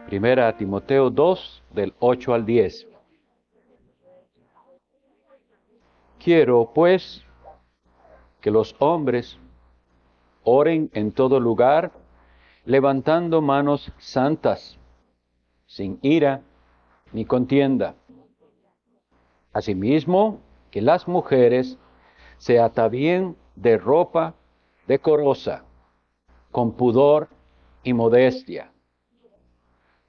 Primera Timoteo 2, del 8 al 10. Quiero, pues, que los hombres oren en todo lugar, levantando manos santas, sin ira ni contienda. Asimismo, que las mujeres se atavíen de ropa decorosa, con pudor y modestia,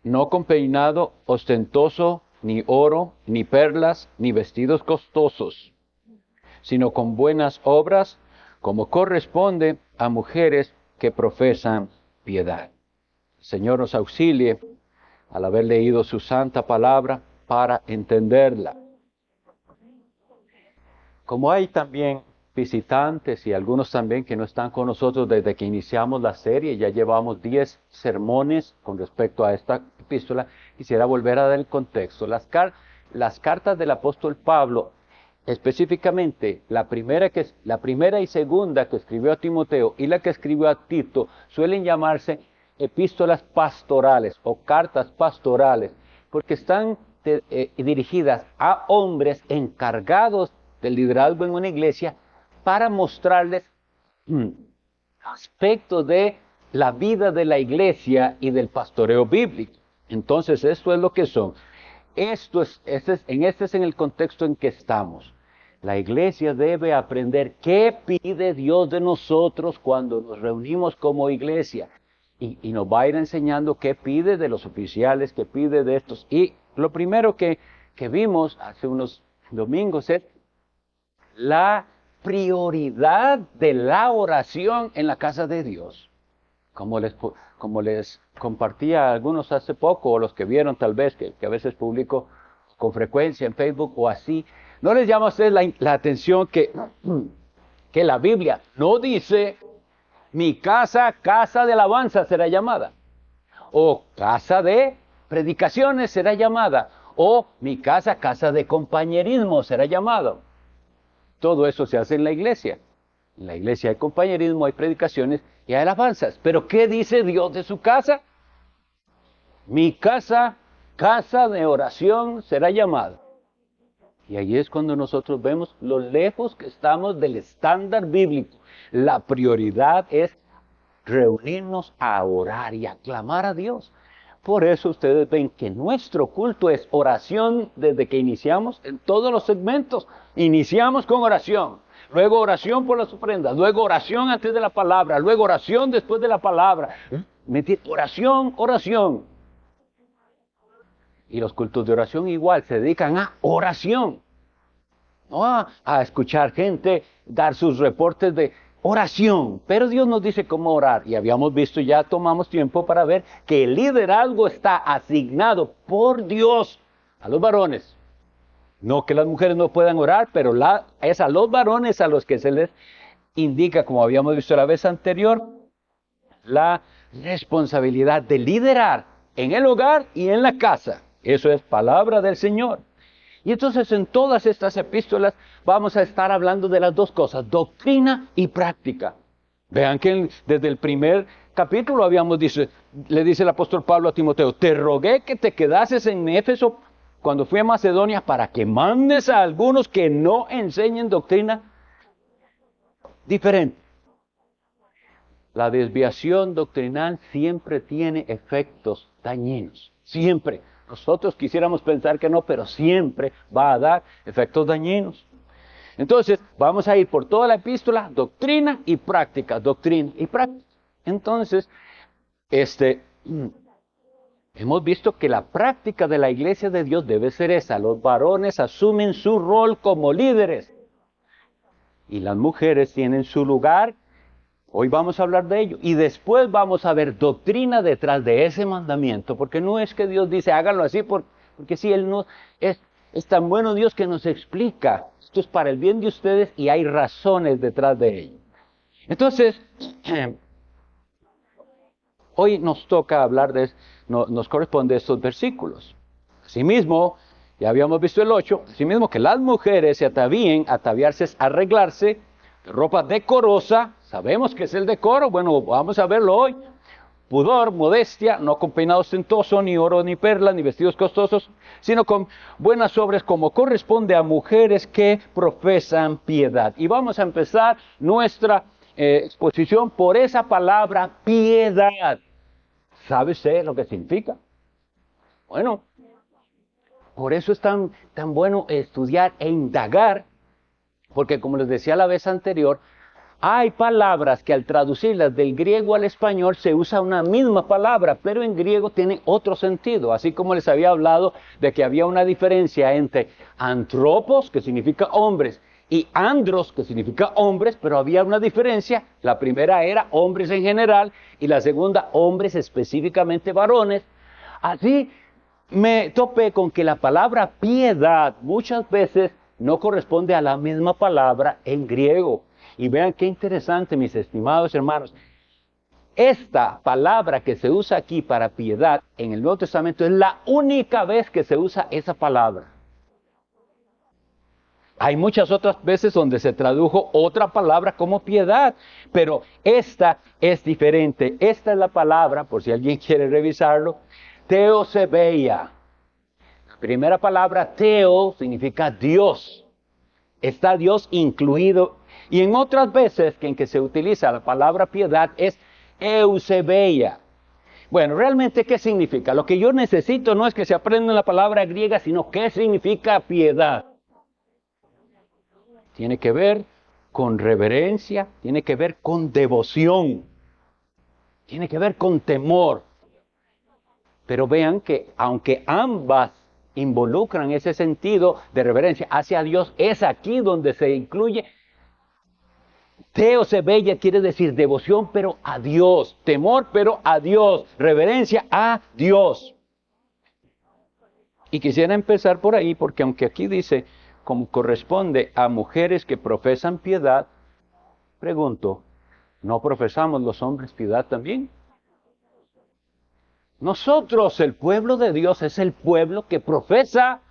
no con peinado ostentoso, ni oro, ni perlas, ni vestidos costosos, sino con buenas obras, como corresponde a mujeres que profesan piedad. El Señor nos auxilie al haber leído su santa palabra para entenderla. Como hay también visitantes y algunos también que no están con nosotros desde que iniciamos la serie, ya llevamos 10 sermones con respecto a esta epístola, quisiera volver a dar el contexto. Las cartas del apóstol Pablo, específicamente la primera y segunda que escribió a Timoteo y la que escribió a Tito, suelen llamarse epístolas pastorales o cartas pastorales, porque están dirigidas a hombres encargados del liderazgo en una iglesia para mostrarles aspectos de la vida de la iglesia y del pastoreo bíblico. Entonces, esto es lo que son. Este es en el contexto en que estamos. La iglesia debe aprender qué pide Dios de nosotros cuando nos reunimos como iglesia. Y nos va a ir enseñando qué pide de los oficiales, qué pide de estos. Y lo primero que vimos hace unos domingos es la prioridad de la oración en la casa de Dios. Como les compartía a algunos hace poco, o los que vieron tal vez, que a veces publico con frecuencia en Facebook o así, ¿no les llama a ustedes la atención que la Biblia no dice, mi casa, casa de alabanza será llamada? O casa de predicaciones será llamada. O mi casa, casa de compañerismo será llamada. Todo eso se hace en la iglesia. En la iglesia hay compañerismo, hay predicaciones y hay alabanzas. Pero ¿qué dice Dios de su casa? Mi casa, casa de oración será llamada. Y ahí es cuando nosotros vemos lo lejos que estamos del estándar bíblico. La prioridad es reunirnos a orar y a clamar a Dios. Por eso ustedes ven que nuestro culto es oración desde que iniciamos en todos los segmentos. Iniciamos con oración, luego oración por las ofrendas, luego oración antes de la palabra, luego oración después de la palabra. Oración, oración. Y los cultos de oración igual se dedican a oración. No a escuchar gente dar sus reportes de oración. Pero Dios nos dice cómo orar. Y habíamos visto, ya tomamos tiempo para ver que el liderazgo está asignado por Dios a los varones. No que las mujeres no puedan orar, pero es a los varones a los que se les indica, como habíamos visto la vez anterior, la responsabilidad de liderar en el hogar y en la casa. Eso es palabra del Señor. Y entonces en todas estas epístolas vamos a estar hablando de las dos cosas, doctrina y práctica. Vean que desde el primer capítulo le dice el apóstol Pablo a Timoteo, te rogué que te quedases en Éfeso cuando fui a Macedonia para que mandes a algunos que no enseñen doctrina diferente. La desviación doctrinal siempre tiene efectos dañinos, siempre. Nosotros quisiéramos pensar que no, pero siempre va a dar efectos dañinos. Entonces, vamos a ir por toda la epístola, doctrina y práctica, doctrina y práctica. Entonces, hemos visto que la práctica de la iglesia de Dios debe ser esa. Los varones asumen su rol como líderes y las mujeres tienen su lugar. Hoy vamos a hablar de ello y después vamos a ver doctrina detrás de ese mandamiento, porque no es que Dios dice háganlo así, porque si Él no es tan bueno Dios que nos explica, esto es para el bien de ustedes y hay razones detrás de ello. Entonces, hoy nos toca hablar nos corresponde estos versículos. Asimismo, ya habíamos visto el 8, asimismo que las mujeres se atavíen, ataviarse es arreglarse, ropa decorosa, sabemos que es el decoro, bueno, vamos a verlo hoy. pudor, modestia, no con peinado ostentoso, ni oro, ni perlas, ni vestidos costosos, sino con buenas obras como corresponde a mujeres que profesan piedad. Y vamos a empezar nuestra exposición por esa palabra piedad. ¿Sabe usted lo que significa? Bueno, por eso es tan bueno estudiar e indagar, porque como les decía la vez anterior, hay palabras que al traducirlas del griego al español se usa una misma palabra, pero en griego tiene otro sentido. Así como les había hablado de que había una diferencia entre antropos, que significa hombres, y andros, que significa hombres, pero había una diferencia. La primera era hombres en general y la segunda hombres específicamente varones. Así me topé con que la palabra piedad muchas veces no corresponde a la misma palabra en griego. Y vean qué interesante, mis estimados hermanos. Esta palabra que se usa aquí para piedad en el Nuevo Testamento es la única vez que se usa esa palabra. Hay muchas otras veces donde se tradujo otra palabra como piedad, pero esta es diferente. Esta es la palabra, por si alguien quiere revisarlo, Theosebeia. La primera palabra, Theo, significa Dios. Está Dios incluido. Y en otras veces en que se utiliza la palabra piedad es Eusebeia. Bueno, realmente, ¿qué significa? Lo que yo necesito no es que se aprenda la palabra griega, sino qué significa piedad. Tiene que ver con reverencia, tiene que ver con devoción, tiene que ver con temor. Pero vean que aunque ambas involucran ese sentido de reverencia hacia Dios, es aquí donde se incluye. Theosebeia quiere decir devoción, pero a Dios. Temor, pero a Dios. Reverencia a Dios. Y quisiera empezar por ahí, porque aunque aquí dice, como corresponde a mujeres que profesan piedad, pregunto, ¿no profesamos los hombres piedad también? Nosotros, el pueblo de Dios, es el pueblo que profesa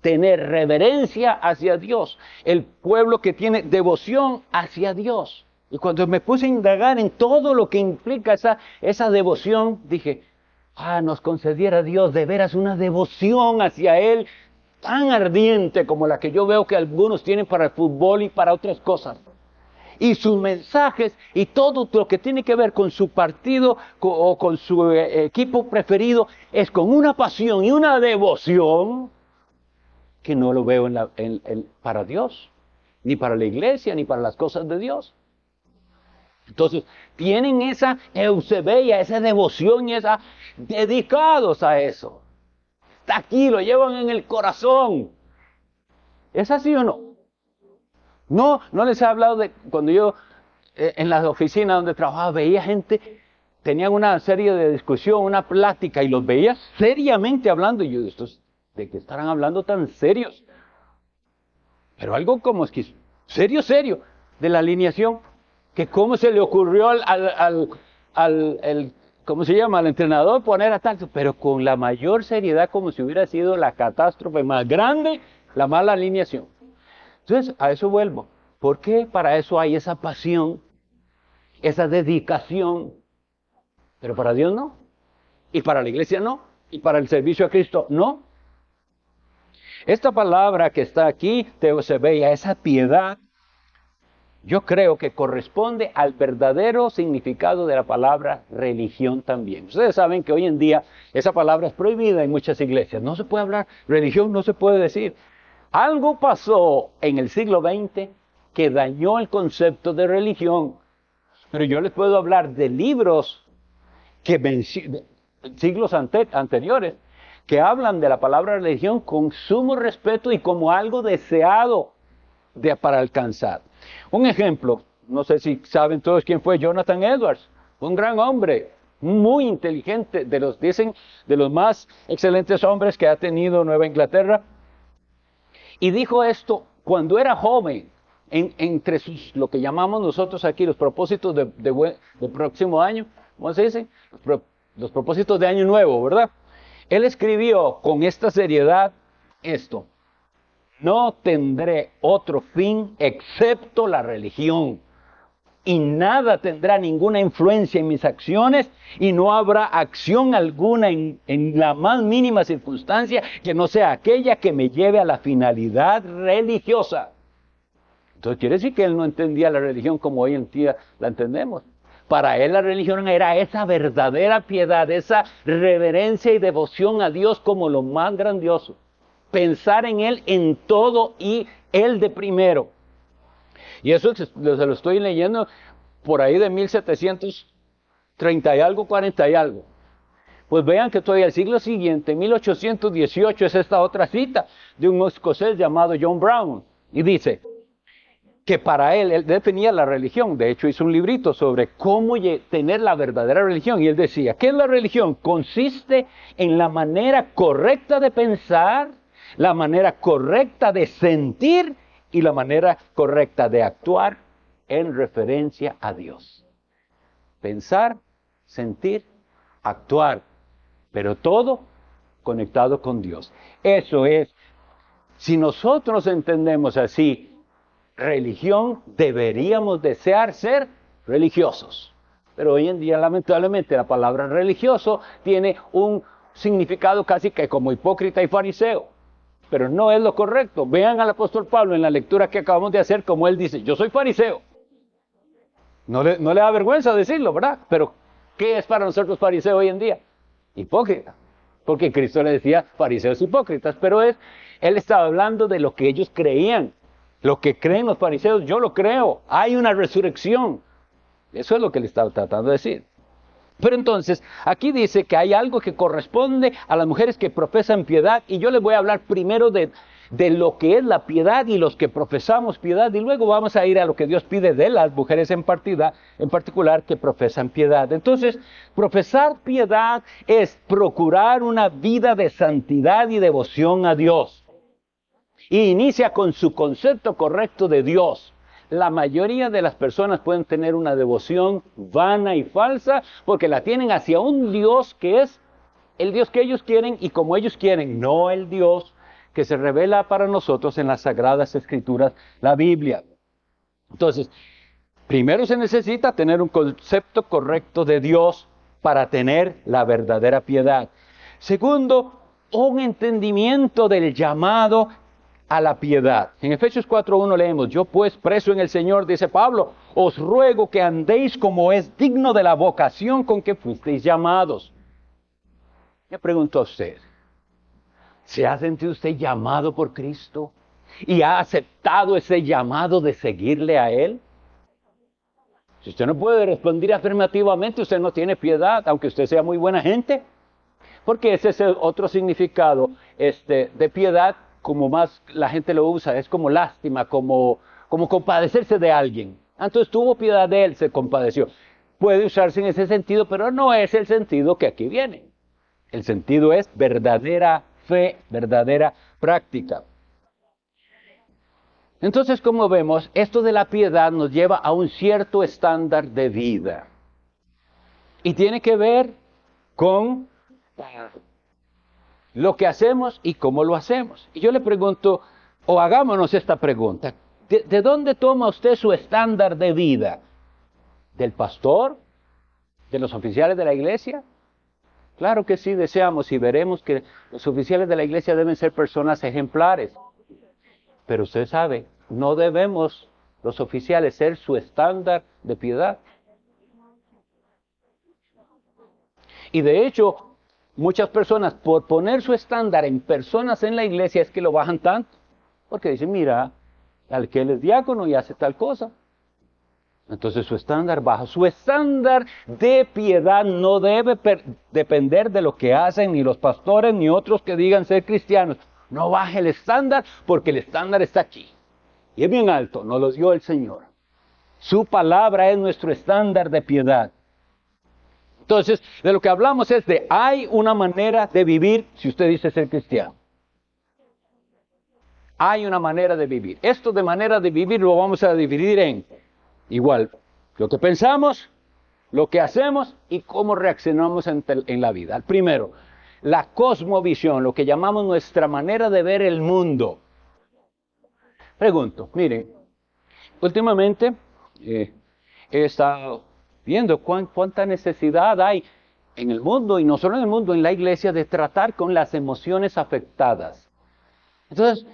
tener reverencia hacia Dios, el pueblo que tiene devoción hacia Dios. Y cuando me puse a indagar en todo lo que implica esa devoción, dije, nos concediera Dios de veras una devoción hacia Él tan ardiente como la que yo veo que algunos tienen para el fútbol y para otras cosas. Y sus mensajes y todo lo que tiene que ver con su partido o con su equipo preferido es con una pasión y una devoción que no lo veo para Dios, ni para la iglesia, ni para las cosas de Dios. Entonces, tienen esa eusebeia, esa devoción y esa dedicados a eso. Está aquí, lo llevan en el corazón. ¿Es así o no? No les he hablado de cuando yo en las oficinas donde trabajaba veía gente, tenían una serie de discusión, una plática y los veía seriamente hablando. Y yo, estos, ¿de qué estarán hablando tan serios? Pero algo como es que serio, de la alineación, que cómo se le ocurrió ¿cómo se llama? Al entrenador poner a tal, pero con la mayor seriedad como si hubiera sido la catástrofe más grande, la mala alineación. Entonces, a eso vuelvo. Porque para eso hay esa pasión, esa dedicación, pero para Dios no, y para la iglesia no, y para el servicio a Cristo no. Esta palabra que está aquí, Theosebeia, esa piedad, yo creo que corresponde al verdadero significado de la palabra religión también. Ustedes saben que hoy en día esa palabra es prohibida en muchas iglesias. No se puede hablar, religión no se puede decir. Algo pasó en el siglo XX que dañó el concepto de religión. Pero yo les puedo hablar de libros de siglos anteriores que hablan de la palabra religión con sumo respeto y como algo deseado para alcanzar. Un ejemplo, no sé si saben todos quién fue Jonathan Edwards, un gran hombre, muy inteligente, dicen de los más excelentes hombres que ha tenido Nueva Inglaterra. Y dijo esto cuando era joven, entre lo que llamamos nosotros aquí los propósitos de próximo año, ¿cómo se dice? Los propósitos de año nuevo, ¿verdad? Él escribió con esta seriedad esto: no tendré otro fin excepto la religión. y nada tendrá ninguna influencia en mis acciones y no habrá acción alguna en la más mínima circunstancia que no sea aquella que me lleve a la finalidad religiosa. Entonces quiere decir que él no entendía la religión como hoy en día la entendemos. Para él la religión era esa verdadera piedad, esa reverencia y devoción a Dios como lo más grandioso. Pensar en Él en todo y Él de primero. Y eso se lo estoy leyendo por ahí de 1730 y algo, 40 y algo. Pues vean que todavía el siglo siguiente, 1818, es esta otra cita de un escocés llamado John Brown. Y dice que para él definía la religión. De hecho, hizo un librito sobre cómo tener la verdadera religión. Y él decía, ¿qué es la religión? Consiste en la manera correcta de pensar, la manera correcta de sentir y la manera correcta de actuar en referencia a Dios. Pensar, sentir, actuar, pero todo conectado con Dios. Eso es, si nosotros entendemos así, religión, deberíamos desear ser religiosos. Pero hoy en día, lamentablemente, la palabra religioso tiene un significado casi que como hipócrita y fariseo. Pero no es lo correcto. Vean al apóstol Pablo en la lectura que acabamos de hacer, como él dice, yo soy fariseo. No le da vergüenza decirlo, ¿verdad? Pero, ¿qué es para nosotros fariseo hoy en día? Hipócrita. Porque Cristo le decía fariseos hipócritas, pero él estaba hablando de lo que ellos creían. Lo que creen los fariseos, yo lo creo. Hay una resurrección. Eso es lo que le estaba tratando de decir. Pero entonces, aquí dice que hay algo que corresponde a las mujeres que profesan piedad, y yo les voy a hablar primero de lo que es la piedad y los que profesamos piedad, y luego vamos a ir a lo que Dios pide de las mujeres en particular que profesan piedad. Entonces, profesar piedad es procurar una vida de santidad y devoción a Dios. Y inicia con su concepto correcto de Dios. La mayoría de las personas pueden tener una devoción vana y falsa porque la tienen hacia un Dios que es el Dios que ellos quieren y como ellos quieren, no el Dios que se revela para nosotros en las Sagradas Escrituras, la Biblia. Entonces, primero se necesita tener un concepto correcto de Dios para tener la verdadera piedad. Segundo, un entendimiento del llamado a la piedad. En Efesios 4:1 leemos, yo pues preso en el Señor, dice Pablo, os ruego que andéis como es digno de la vocación con que fuisteis llamados. Me pregunto a usted, ¿se ha sentido usted llamado por Cristo? ¿Y ha aceptado ese llamado de seguirle a Él? Si usted no puede responder afirmativamente, usted no tiene piedad, aunque usted sea muy buena gente. Porque ese es el otro significado de piedad, como más la gente lo usa, es como lástima, como compadecerse de alguien. Entonces tuvo piedad de él, se compadeció. Puede usarse en ese sentido, pero no es el sentido que aquí viene. El sentido es verdadera fe, verdadera práctica. Entonces, como vemos, esto de la piedad nos lleva a un cierto estándar de vida. Y tiene que ver con lo que hacemos y cómo lo hacemos. Y yo le pregunto, o hagámonos esta pregunta, ¿de dónde toma usted su estándar de vida? ¿Del pastor? ¿De los oficiales de la iglesia? Claro que sí, deseamos y veremos que los oficiales de la iglesia deben ser personas ejemplares. Pero usted sabe, no debemos los oficiales ser su estándar de piedad. Y de hecho, muchas personas, por poner su estándar en personas en la iglesia, es que lo bajan tanto. Porque dicen, mira, al que él es diácono y hace tal cosa. Entonces su estándar baja. Su estándar de piedad no debe depender de lo que hacen ni los pastores ni otros que digan ser cristianos. No baje el estándar porque el estándar está aquí. Y es bien alto, nos lo dio el Señor. Su palabra es nuestro estándar de piedad. Entonces, de lo que hablamos es de, hay una manera de vivir si usted dice ser cristiano. Hay una manera de vivir. Esto de manera de vivir lo vamos a dividir en, igual, lo que pensamos, lo que hacemos y cómo reaccionamos en la vida. Primero, la cosmovisión, lo que llamamos nuestra manera de ver el mundo. Pregunto, miren, últimamente he estado viendo cuánta necesidad hay en el mundo, y no solo en el mundo, en la iglesia, de tratar con las emociones afectadas. Entonces,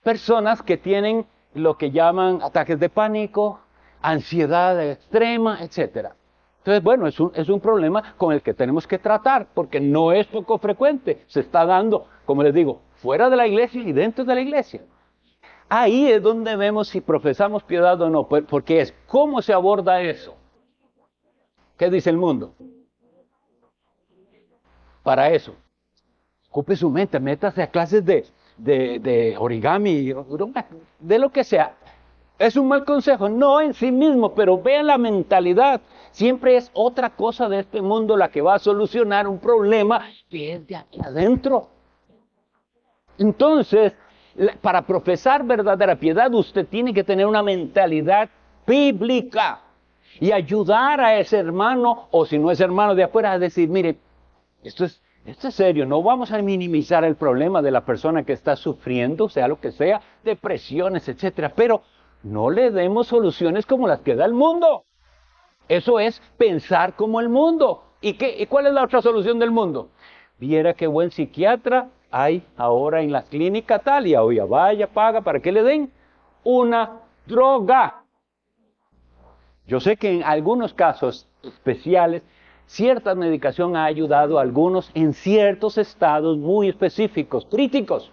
personas que tienen lo que llaman ataques de pánico, ansiedad extrema, etc. Entonces, bueno, es un problema con el que tenemos que tratar, porque no es poco frecuente. Se está dando, como les digo, fuera de la iglesia y dentro de la iglesia. Ahí es donde vemos si profesamos piedad o no, porque es cómo se aborda eso. ¿Qué dice el mundo? Para eso, ocupe su mente, métase a clases de origami, de lo que sea. ¿Es un mal consejo? No en sí mismo, pero vean la mentalidad. Siempre es otra cosa de este mundo la que va a solucionar un problema que es de aquí adentro. Entonces, para profesar verdadera piedad, usted tiene que tener una mentalidad bíblica y ayudar a ese hermano, o si no es hermano de afuera, a decir, mire, esto es serio, no vamos a minimizar el problema de la persona que está sufriendo, sea lo que sea, depresiones, etcétera, pero no le demos soluciones como las que da el mundo. Eso es pensar como el mundo. ¿Y cuál es la otra solución del mundo? Viera qué buen psiquiatra hay ahora en la clínica tal, y ahora vaya, paga para que le den una droga. Yo sé que en algunos casos especiales, cierta medicación ha ayudado a algunos en ciertos estados muy específicos, críticos.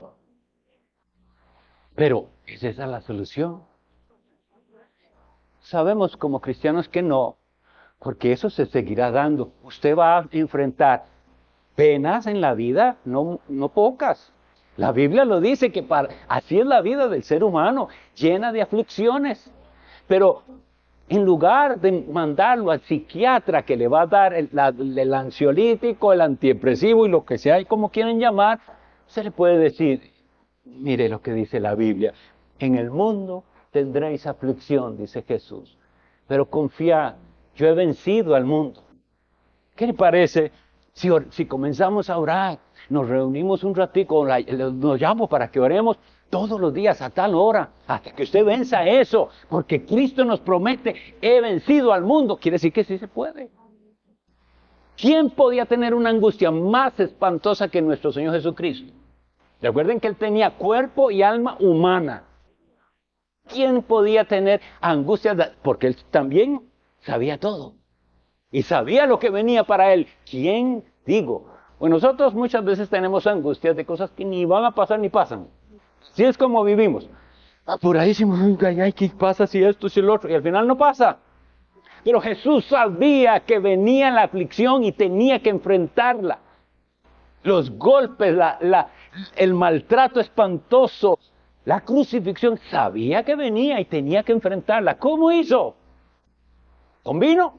Pero, ¿es esa la solución? Sabemos como cristianos que no, porque eso se seguirá dando. Usted va a enfrentar penas en la vida, no pocas. La Biblia lo dice, que así es la vida del ser humano, llena de aflicciones. Pero en lugar de mandarlo al psiquiatra que le va a dar el ansiolítico, el antidepresivo y lo que sea, y como quieren llamar, se le puede decir, mire lo que dice la Biblia, en el mundo tendréis aflicción, dice Jesús, pero confiad, yo he vencido al mundo. ¿Qué le parece si comenzamos a orar, nos reunimos un ratico, nos llamo para que oremos todos los días a tal hora, hasta que usted venza eso, porque Cristo nos promete, he vencido al mundo? Quiere decir que sí se puede. ¿Quién podía tener una angustia más espantosa que nuestro Señor Jesucristo? Recuerden que Él tenía cuerpo y alma humana. ¿Quién podía tener angustias? Porque Él también sabía todo. Y sabía lo que venía para Él. ¿Quién? Digo. Pues nosotros muchas veces tenemos angustias de cosas que ni van a pasar ni pasan. Así es como vivimos. Apuradísimos, ay, ¿qué pasa si esto, si el otro? Y al final no pasa. Pero Jesús sabía que venía la aflicción y tenía que enfrentarla. Los golpes, el maltrato espantoso, la crucifixión, sabía que venía y tenía que enfrentarla. ¿Cómo hizo? ¿Con vino?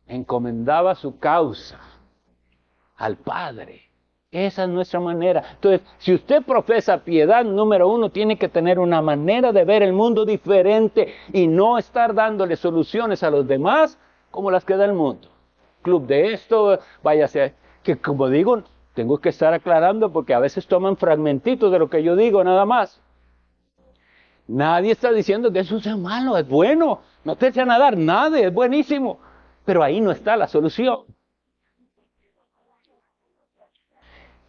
Encomendaba su causa al Padre. Esa es nuestra manera. Entonces, si usted profesa piedad, número uno, tiene que tener una manera de ver el mundo diferente y no estar dándole soluciones a los demás como las que da el mundo. Club de esto, váyase, que como digo, tengo que estar aclarando porque a veces toman fragmentitos de lo que yo digo nada más. Nadie está diciendo que eso sea malo, es bueno. No te echen a nadar, nada, es buenísimo. Pero ahí no está la solución.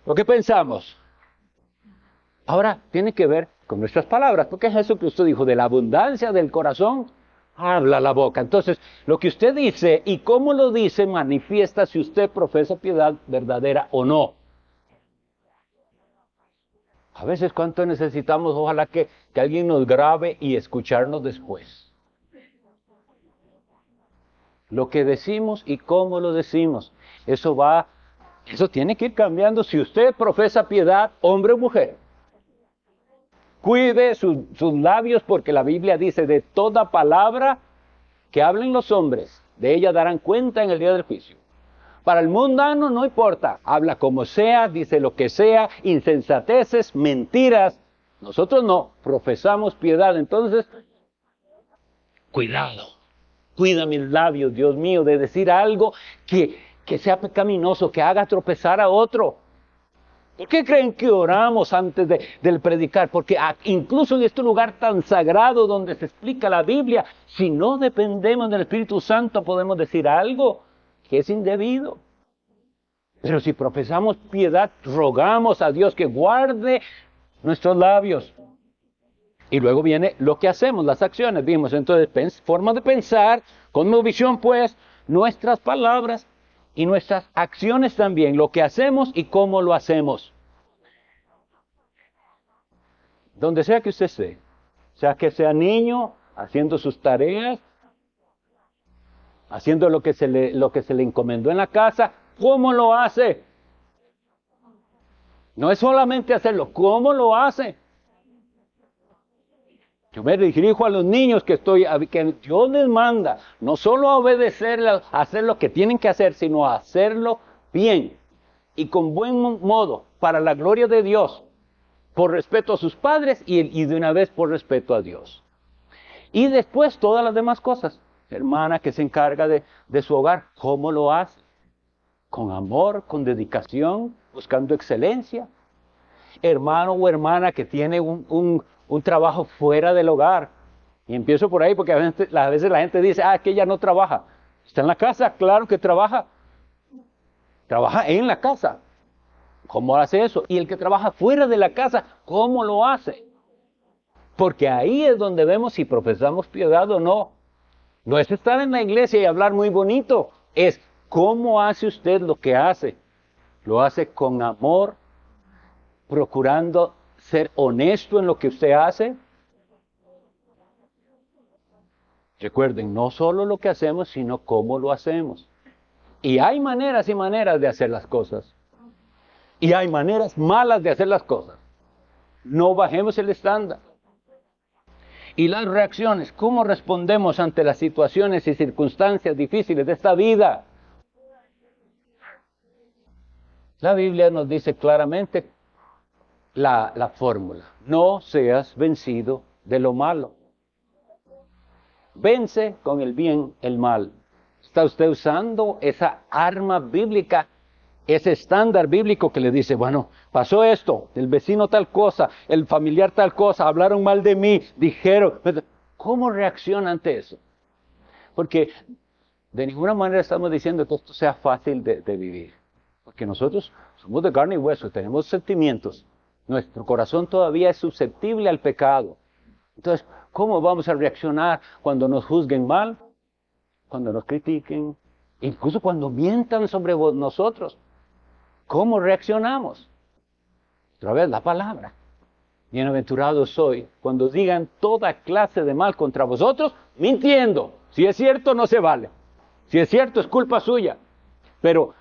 ¿Lo que pensamos? Ahora tiene que ver con nuestras palabras, porque Jesucristo dijo, de la abundancia del corazón habla la boca. Entonces, lo que usted dice y cómo lo dice manifiesta si usted profesa piedad verdadera o no. A veces, ¿cuánto necesitamos? Ojalá que alguien nos grabe y escucharnos después. Lo que decimos y cómo lo decimos, eso tiene que ir cambiando. Si usted profesa piedad, hombre o mujer, cuide sus labios, porque la Biblia dice, de toda palabra que hablen los hombres, de ella darán cuenta en el día del juicio. Para el mundano no importa, habla como sea, dice lo que sea, insensateces, mentiras. Nosotros no, profesamos piedad. Entonces, cuidado, cuida mis labios, Dios mío, de decir algo que sea pecaminoso, que haga tropezar a otro. ¿Por qué creen que oramos antes del predicar? Porque incluso en este lugar tan sagrado donde se explica la Biblia, si no dependemos del Espíritu Santo podemos decir algo que es indebido. Pero si profesamos piedad, rogamos a Dios que guarde nuestros labios. Y luego viene lo que hacemos, las acciones. Vimos entonces forma de pensar, cosmovisión pues, nuestras palabras y nuestras acciones también, lo que hacemos y cómo lo hacemos. Donde sea que usted esté, sea que sea niño, haciendo sus tareas, haciendo lo que se le encomendó en la casa, ¿cómo lo hace? No es solamente hacerlo, ¿cómo lo hace? Yo me dirijo a los niños que Dios les manda, no solo a obedecerle, a hacer lo que tienen que hacer, sino a hacerlo bien y con buen modo, para la gloria de Dios, por respeto a sus padres y de una vez por respeto a Dios. Y después todas las demás cosas. Hermana que se encarga de su hogar, ¿cómo lo hace? Con amor, con dedicación, buscando excelencia. Hermano o hermana que tiene un trabajo fuera del hogar. Y empiezo por ahí porque a veces la gente dice, que ella no trabaja. Está en la casa, claro que trabaja. Trabaja en la casa. ¿Cómo hace eso? Y el que trabaja fuera de la casa, ¿cómo lo hace? Porque ahí es donde vemos si profesamos piedad o no. No es estar en la iglesia y hablar muy bonito. Es cómo hace usted lo que hace. Lo hace con amor, procurando ser honesto en lo que usted hace. Recuerden, no solo lo que hacemos, sino cómo lo hacemos. Y hay maneras y maneras de hacer las cosas. Y hay maneras malas de hacer las cosas. No bajemos el estándar. Y las reacciones, ¿cómo respondemos ante las situaciones y circunstancias difíciles de esta vida? La Biblia nos dice claramente la fórmula. No seas vencido de lo malo. Vence con el bien el mal. ¿Está usted usando esa arma bíblica, ese estándar bíblico que le dice, bueno, pasó esto, el vecino tal cosa, el familiar tal cosa, hablaron mal de mí, dijeron, ¿cómo reacciona ante eso? Porque de ninguna manera estamos diciendo que esto sea fácil de vivir. Porque nosotros somos de carne y hueso, tenemos sentimientos. Nuestro corazón todavía es susceptible al pecado. Entonces, ¿cómo vamos a reaccionar cuando nos juzguen mal? Cuando nos critiquen, incluso cuando mientan sobre nosotros. ¿Cómo reaccionamos? Otra vez la palabra. Bienaventurado soy cuando digan toda clase de mal contra vosotros, mintiendo. Si es cierto, no se vale. Si es cierto, es culpa suya. Pero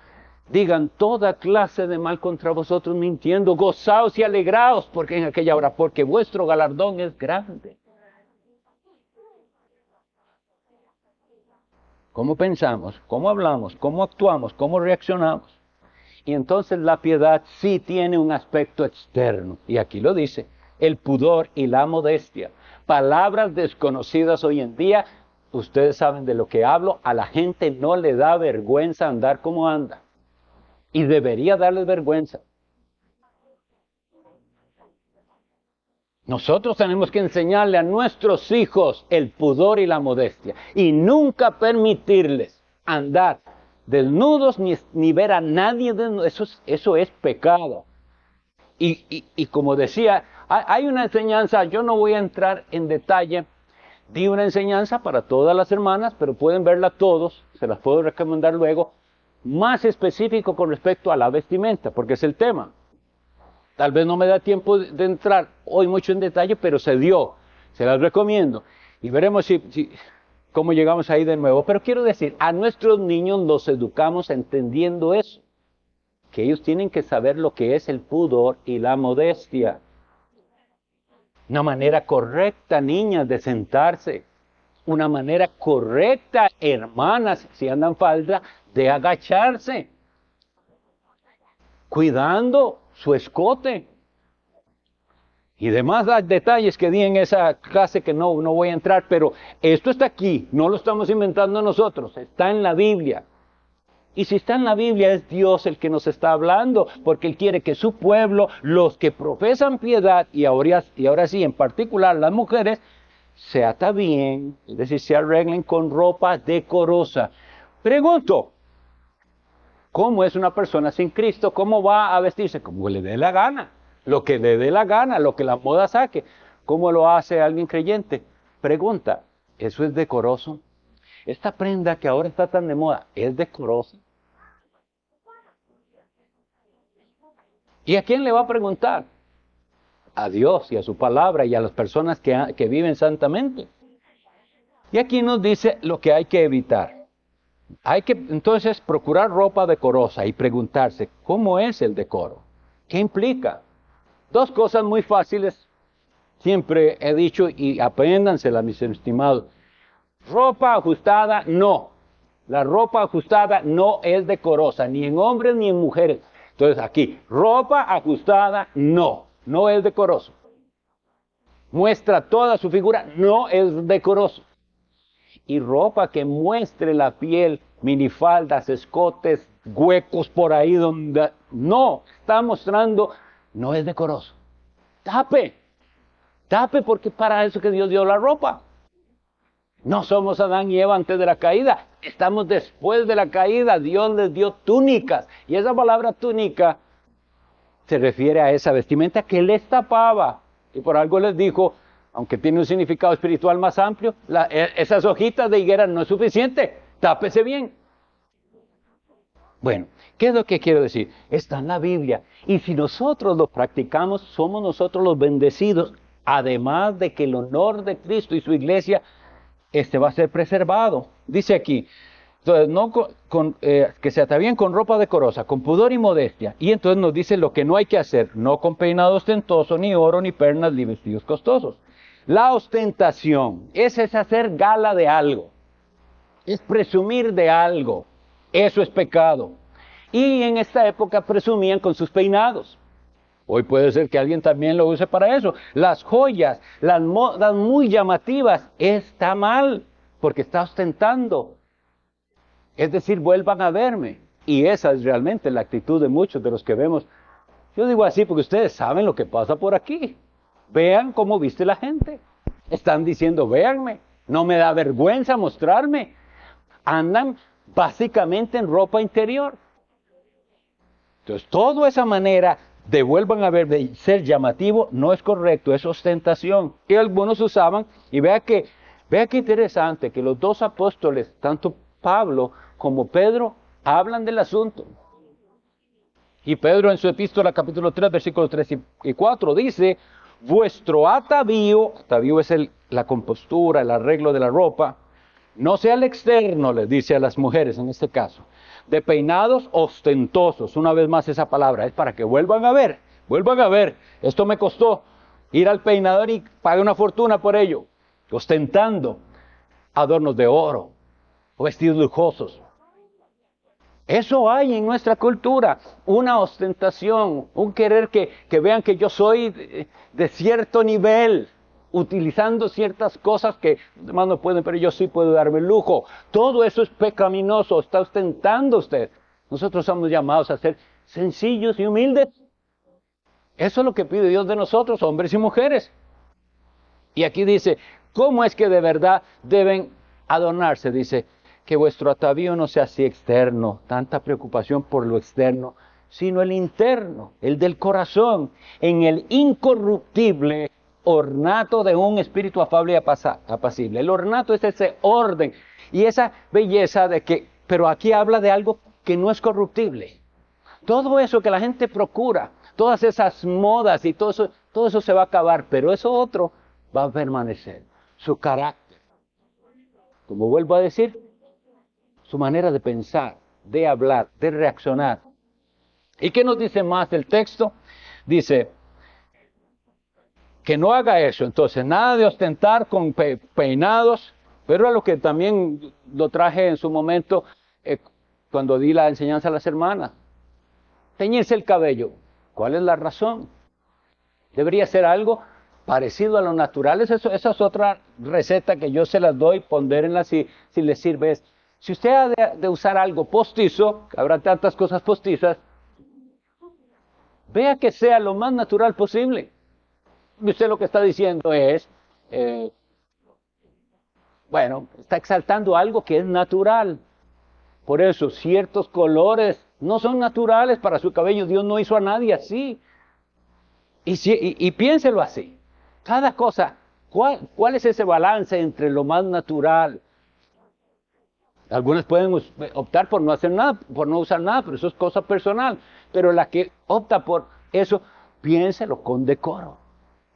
digan toda clase de mal contra vosotros, mintiendo, gozaos y alegraos porque en aquella hora, porque vuestro galardón es grande. ¿Cómo pensamos? ¿Cómo hablamos? ¿Cómo actuamos? ¿Cómo reaccionamos? Y entonces la piedad sí tiene un aspecto externo. Y aquí lo dice, el pudor y la modestia. Palabras desconocidas hoy en día, ustedes saben de lo que hablo, a la gente no le da vergüenza andar como anda. Y debería darles vergüenza. Nosotros tenemos que enseñarle a nuestros hijos el pudor y la modestia. Y nunca permitirles andar desnudos ni ver a nadie desnudos. Eso es pecado. Y como decía, hay una enseñanza, yo no voy a entrar en detalle, di una enseñanza para todas las hermanas, pero pueden verla todos, se las puedo recomendar luego, más específico con respecto a la vestimenta, porque es el tema. Tal vez no me da tiempo de entrar hoy mucho en detalle, pero se las recomiendo. Y veremos cómo llegamos ahí de nuevo. Pero quiero decir, a nuestros niños los educamos entendiendo eso. Que ellos tienen que saber lo que es el pudor y la modestia. Una manera correcta, niñas, de sentarse. Una manera correcta, hermanas, si andan falda, de agacharse. Cuidando su escote. Y demás detalles que di en esa clase que no voy a entrar, pero esto está aquí, no lo estamos inventando nosotros, está en la Biblia. Y si está en la Biblia, es Dios el que nos está hablando, porque Él quiere que su pueblo, los que profesan piedad, y ahora sí, en particular las mujeres, se atavíen, es decir, se arreglen con ropa decorosa. Pregunto, ¿cómo es una persona sin Cristo? ¿Cómo va a vestirse? Como le dé la gana, lo que le dé la gana, lo que la moda saque. ¿Cómo lo hace alguien creyente? Pregunta, ¿eso es decoroso? Esta prenda que ahora está tan de moda, ¿es decorosa? ¿Y a quién le va a preguntar? A Dios y a su palabra y a las personas que viven santamente. Y aquí nos dice lo que hay que evitar. Hay que entonces procurar ropa decorosa y preguntarse, ¿cómo es el decoro? ¿Qué implica? Dos cosas muy fáciles, siempre he dicho y apréndanselas, mis estimados. Ropa ajustada, no. La ropa ajustada no es decorosa, ni en hombres ni en mujeres. Entonces aquí, ropa ajustada, no. No es decoroso. Muestra toda su figura, no es decoroso. Y ropa que muestre la piel, minifaldas, escotes, huecos por ahí donde no está mostrando, no es decoroso. Tape, tape porque para eso que Dios dio la ropa. No somos Adán y Eva antes de la caída, estamos después de la caída. Dios les dio túnicas y esa palabra túnica se refiere a esa vestimenta que les tapaba. Y por algo les dijo, aunque tiene un significado espiritual más amplio, esas hojitas de higuera no es suficiente, tápese bien. Bueno, ¿qué es lo que quiero decir? Está en la Biblia. Y si nosotros lo practicamos, somos nosotros los bendecidos, además de que el honor de Cristo y su iglesia va a ser preservado. Dice aquí, entonces, no que se atavíen con ropa decorosa, con pudor y modestia. Y entonces nos dice lo que no hay que hacer, no con peinado ostentoso, ni oro, ni perlas, ni vestidos costosos. La ostentación es hacer gala de algo, es presumir de algo. Eso es pecado. Y en esta época presumían con sus peinados. Hoy puede ser que alguien también lo use para eso. Las joyas, las modas muy llamativas, está mal, porque está ostentando. Es decir, vuelvan a verme. Y esa es realmente la actitud de muchos de los que vemos. Yo digo así porque ustedes saben lo que pasa por aquí. Vean cómo viste la gente. Están diciendo, véanme, no me da vergüenza mostrarme. Andan básicamente en ropa interior. Entonces, toda esa manera de vuelvan a ver, de ser llamativo, no es correcto, es ostentación. Y algunos usaban, y vea qué interesante, que los dos apóstoles, tanto Pablo como Pedro, hablan del asunto. Y Pedro en su epístola capítulo 3, versículos 3 y 4 dice, vuestro atavío es la compostura, el arreglo de la ropa, no sea el externo, les dice a las mujeres en este caso, de peinados ostentosos. Una vez más esa palabra es para que vuelvan a ver, esto me costó ir al peinador y pagué una fortuna por ello, ostentando adornos de oro, o vestidos lujosos. Eso hay en nuestra cultura, una ostentación, un querer que vean que yo soy de cierto nivel, utilizando ciertas cosas que los demás no pueden, pero yo sí puedo darme el lujo. Todo eso es pecaminoso, está ostentando usted. Nosotros somos llamados a ser sencillos y humildes. Eso es lo que pide Dios de nosotros, hombres y mujeres. Y aquí dice, ¿cómo es que de verdad deben adornarse? Dice, que vuestro atavío no sea así externo, tanta preocupación por lo externo, sino el interno, el del corazón, en el incorruptible ornato de un espíritu afable y apacible. El ornato es ese orden y esa belleza de que, pero aquí habla de algo que no es corruptible. Todo eso que la gente procura, todas esas modas y todo eso se va a acabar, pero eso otro va a permanecer, su carácter. Como vuelvo a decir, su manera de pensar, de hablar, de reaccionar. ¿Y qué nos dice más el texto? Dice que no haga eso. Entonces, nada de ostentar con peinados, pero a lo que también lo traje en su momento cuando di la enseñanza a las hermanas. Teñirse el cabello. ¿Cuál es la razón? Debería ser algo parecido a lo natural. Esa es otra receta que yo se las doy, pondérenla si les sirve. Si usted ha de usar algo postizo, que habrá tantas cosas postizas, vea que sea lo más natural posible. Y usted lo que está diciendo es, bueno, está exaltando algo que es natural. Por eso, ciertos colores no son naturales para su cabello. Dios no hizo a nadie así. Y piénselo así. Cada cosa, ¿cuál es ese balance entre lo más natural? Algunos pueden optar por no hacer nada, por no usar nada, pero eso es cosa personal. Pero la que opta por eso, piénselo con decoro.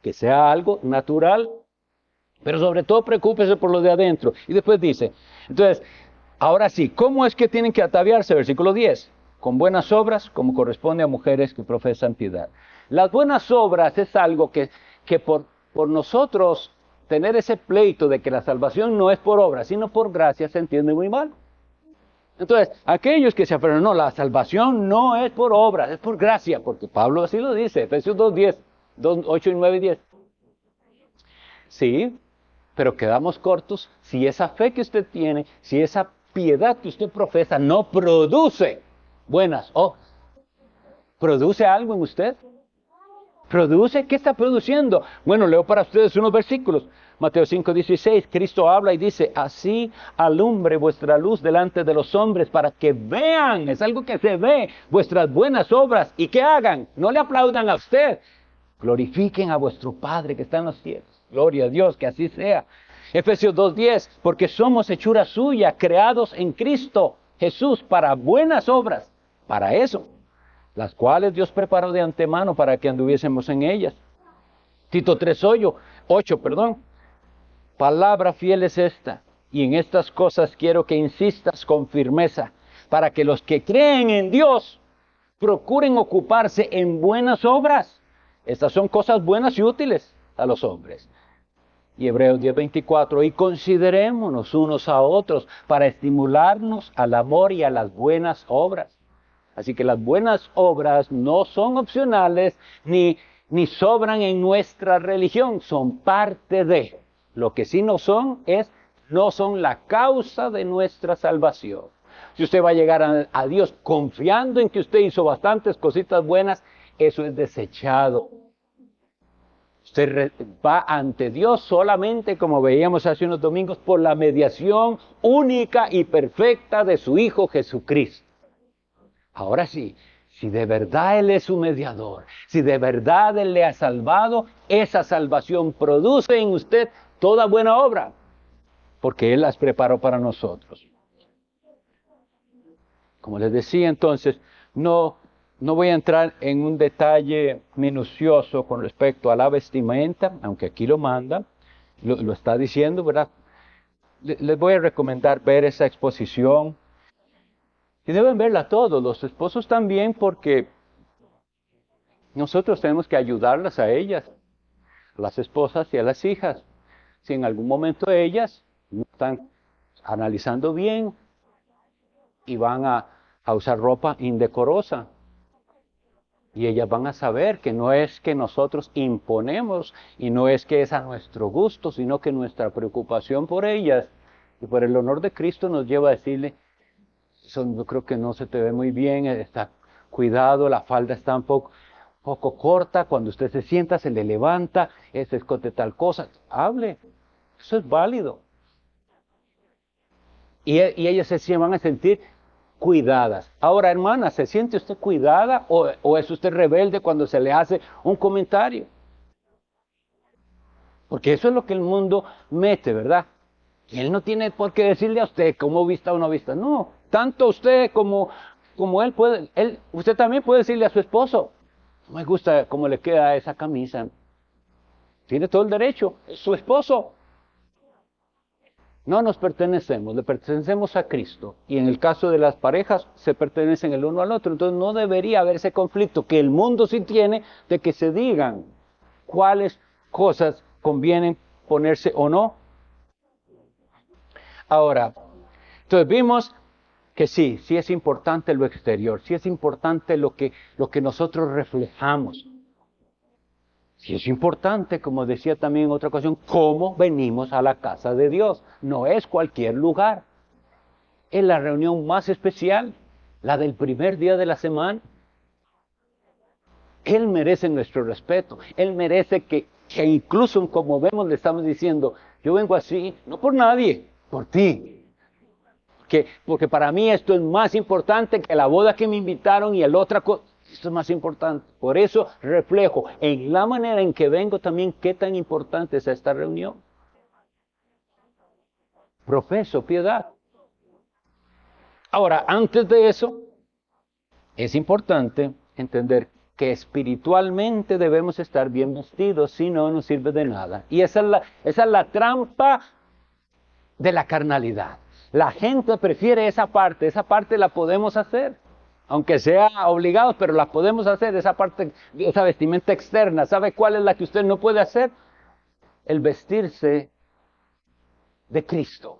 Que sea algo natural, pero sobre todo preocúpese por lo de adentro. Y después dice, entonces, ahora sí, ¿cómo es que tienen que ataviarse? Versículo 10. Con buenas obras, como corresponde a mujeres que profesan piedad. Las buenas obras es algo que por nosotros tener ese pleito de que la salvación no es por obras, sino por gracia, se entiende muy mal. Entonces, aquellos que se aferran, no, la salvación no es por obras, es por gracia, porque Pablo así lo dice, Efesios 2:10, 8 y 9 y 10. Sí, pero quedamos cortos si esa fe que usted tiene, si esa piedad que usted profesa no produce buenas obras. ¿Produce algo en usted? ¿Produce? ¿Qué está produciendo? Bueno, leo para ustedes unos versículos. Mateo 5:16, Cristo habla y dice, así alumbre vuestra luz delante de los hombres para que vean, es algo que se ve, vuestras buenas obras y que hagan, no le aplaudan a usted, glorifiquen a vuestro Padre que está en los cielos. Gloria a Dios, que así sea. Efesios 2:10, porque somos hechura suya, creados en Cristo Jesús para buenas obras, para eso, las cuales Dios preparó de antemano para que anduviésemos en ellas. Tito 3:8, palabra fiel es esta, y en estas cosas quiero que insistas con firmeza, para que los que creen en Dios procuren ocuparse en buenas obras. Estas son cosas buenas y útiles a los hombres. Y Hebreos 10:24, y considerémonos unos a otros para estimularnos al amor y a las buenas obras. Así que las buenas obras no son opcionales ni sobran en nuestra religión, son parte de. Lo que sí no son la causa de nuestra salvación. Si usted va a llegar a Dios confiando en que usted hizo bastantes cositas buenas, eso es desechado. Usted va ante Dios solamente, como veíamos hace unos domingos, por la mediación única y perfecta de su Hijo Jesucristo. Ahora sí, si de verdad Él es su mediador, si de verdad Él le ha salvado, esa salvación produce en usted toda buena obra, porque Él las preparó para nosotros. Como les decía entonces, no voy a entrar en un detalle minucioso con respecto a la vestimenta, aunque aquí lo manda, lo está diciendo, ¿verdad? Les voy a recomendar ver esa exposición. Y deben verla todos, los esposos también, porque nosotros tenemos que ayudarlas a ellas, a las esposas y a las hijas. Si en algún momento ellas no están analizando bien y van a usar ropa indecorosa, y ellas van a saber que no es que nosotros imponemos y no es que es a nuestro gusto, sino que nuestra preocupación por ellas y por el honor de Cristo nos lleva a decirle, yo creo que no se te ve muy bien, está cuidado, la falda está un poco corta, cuando usted se sienta se le levanta, ese escote tal cosa, hable, eso es válido. Y ellas se van a sentir cuidadas. Ahora, hermana, ¿se siente usted cuidada o es usted rebelde cuando se le hace un comentario? Porque eso es lo que el mundo mete, ¿verdad? Y él no tiene por qué decirle a usted cómo vista o no vista, no. Tanto usted como él puede, usted también puede decirle a su esposo, no me gusta cómo le queda esa camisa. Tiene todo el derecho, es su esposo. No nos pertenecemos, le pertenecemos a Cristo. Y en el caso de las parejas, se pertenecen el uno al otro. Entonces no debería haber ese conflicto que el mundo sí tiene de que se digan cuáles cosas convienen ponerse o no. Ahora, entonces vimos que sí es importante lo exterior, sí es importante lo que nosotros reflejamos. Sí es importante, como decía también en otra ocasión, cómo venimos a la casa de Dios. No es cualquier lugar. Es la reunión más especial, la del primer día de la semana. Él merece nuestro respeto. Él merece que incluso como vemos le estamos diciendo, yo vengo así, no por nadie, por ti. Porque para mí esto es más importante que la boda que me invitaron y el otra cosa. Esto es más importante. Por eso reflejo en la manera en que vengo también qué tan importante es esta reunión. Profeso piedad. Ahora, antes de eso, es importante entender que espiritualmente debemos estar bien vestidos, si no, no sirve de nada. Y esa es la trampa de la carnalidad. La gente prefiere esa parte la podemos hacer, aunque sea obligados, pero la podemos hacer, esa parte, esa vestimenta externa. ¿Sabe cuál es la que usted no puede hacer? El vestirse de Cristo.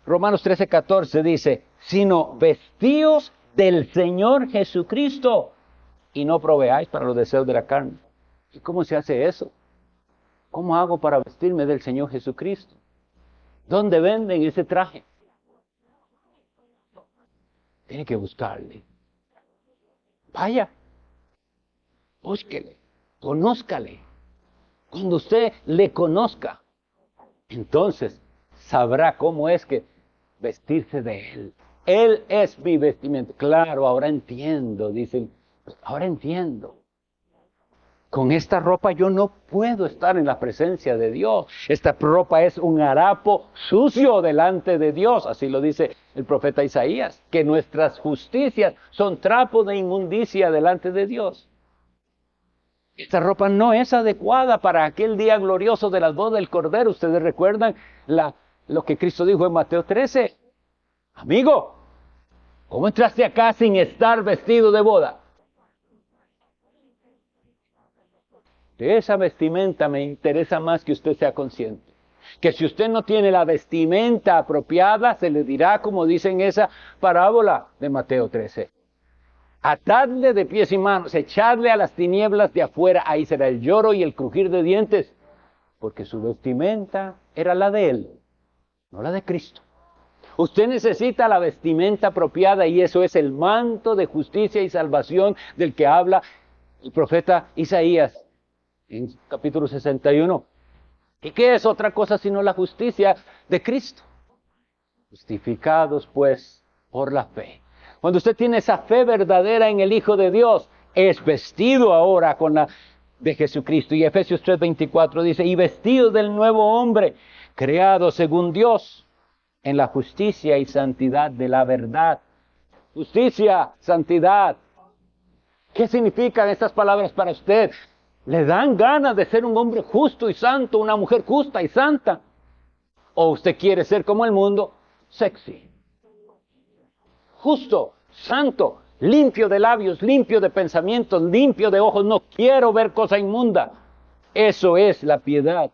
Romanos 13:14 dice, sino vestíos del Señor Jesucristo y no proveáis para los deseos de la carne. ¿Y cómo se hace eso? ¿Cómo hago para vestirme del Señor Jesucristo? ¿Dónde venden ese traje? Tiene que buscarle. Vaya, búsquele, conózcale. Cuando usted le conozca, entonces sabrá cómo es que vestirse de Él. Él es mi vestimenta. Claro, ahora entiendo, dicen, ahora entiendo. Con esta ropa yo no puedo estar en la presencia de Dios. Esta ropa es un harapo sucio delante de Dios. Así lo dice el profeta Isaías, que nuestras justicias son trapos de inmundicia delante de Dios. Esta ropa no es adecuada para aquel día glorioso de las bodas del Cordero. Ustedes recuerdan lo que Cristo dijo en Mateo 13. Amigo, ¿cómo entraste acá sin estar vestido de boda? De esa vestimenta me interesa más que usted sea consciente. Que si usted no tiene la vestimenta apropiada, se le dirá, como dice en esa parábola de Mateo 13. Atadle de pies y manos, echadle a las tinieblas de afuera, ahí será el lloro y el crujir de dientes, porque su vestimenta era la de él, no la de Cristo. Usted necesita la vestimenta apropiada y eso es el manto de justicia y salvación del que habla el profeta Isaías en capítulo 61. ¿Y qué es otra cosa sino la justicia de Cristo? Justificados pues por la fe. Cuando usted tiene esa fe verdadera en el Hijo de Dios, es vestido ahora con la de Jesucristo. Y Efesios 3:24 dice, y vestido del nuevo hombre, creado según Dios, en la justicia y santidad de la verdad. Justicia, santidad. ¿Qué significan estas palabras para usted? ¿Le dan ganas de ser un hombre justo y santo, una mujer justa y santa? ¿O usted quiere ser como el mundo? Sexy. Justo, santo, limpio de labios, limpio de pensamientos, limpio de ojos. No quiero ver cosa inmunda. Eso es la piedad.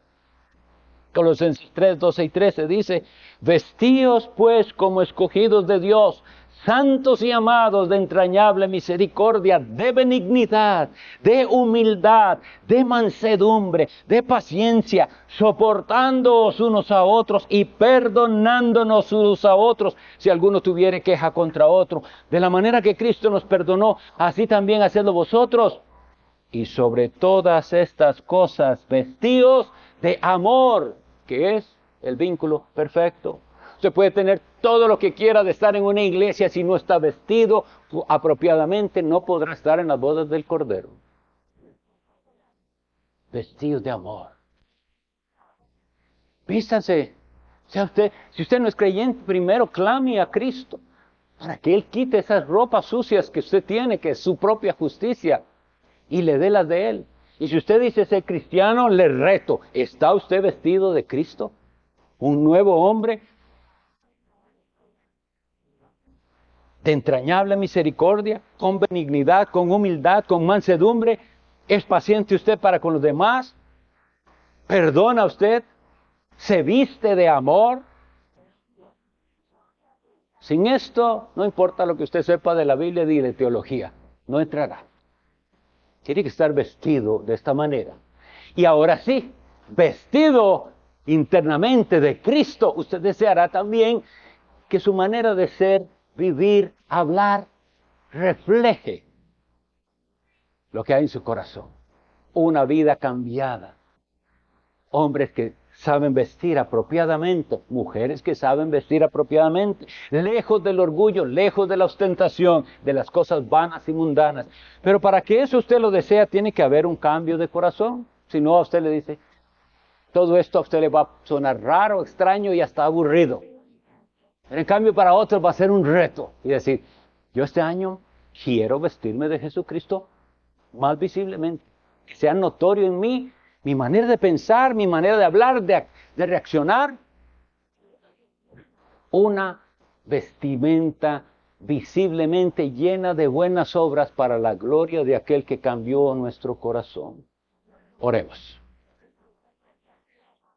Colosenses 3:12 y 13 dice, vestíos pues como escogidos de Dios, santos y amados de entrañable misericordia, de benignidad, de humildad, de mansedumbre, de paciencia, soportándoos unos a otros y perdonándonos unos a otros, si alguno tuviere queja contra otro. De la manera que Cristo nos perdonó, así también hacedlo vosotros. Y sobre todas estas cosas, vestíos de amor, que es el vínculo perfecto. Usted puede tener todo lo que quiera de estar en una iglesia, si no está vestido apropiadamente, no podrá estar en las bodas del Cordero. Vestidos de amor. Vístanse. Si usted no es creyente, primero clame a Cristo para que Él quite esas ropas sucias que usted tiene, que es su propia justicia, y le dé las de Él. Y si usted dice ser cristiano, le reto, ¿está usted vestido de Cristo? ¿Un nuevo hombre? De entrañable misericordia, con benignidad, con humildad, con mansedumbre. ¿Es paciente usted para con los demás? ¿Perdona usted? ¿Se viste de amor? Sin esto, no importa lo que usted sepa de la Biblia y de teología, no entrará. Tiene que estar vestido de esta manera. Y ahora sí, vestido internamente de Cristo, usted deseará también que su manera de ser, vivir, hablar, refleje lo que hay en su corazón. Una vida cambiada. Hombres que saben vestir apropiadamente, mujeres que saben vestir apropiadamente, lejos del orgullo, lejos de la ostentación, de las cosas vanas y mundanas. Pero para que eso usted lo desea, tiene que haber un cambio de corazón. Si no, a usted le dice, todo esto a usted le va a sonar raro, extraño y hasta aburrido. Pero en cambio para otros va a ser un reto. Y decir, yo este año quiero vestirme de Jesucristo más visiblemente. Que sea notorio en mí, mi manera de pensar, mi manera de hablar, de reaccionar. Una vestimenta visiblemente llena de buenas obras para la gloria de aquel que cambió nuestro corazón. Oremos.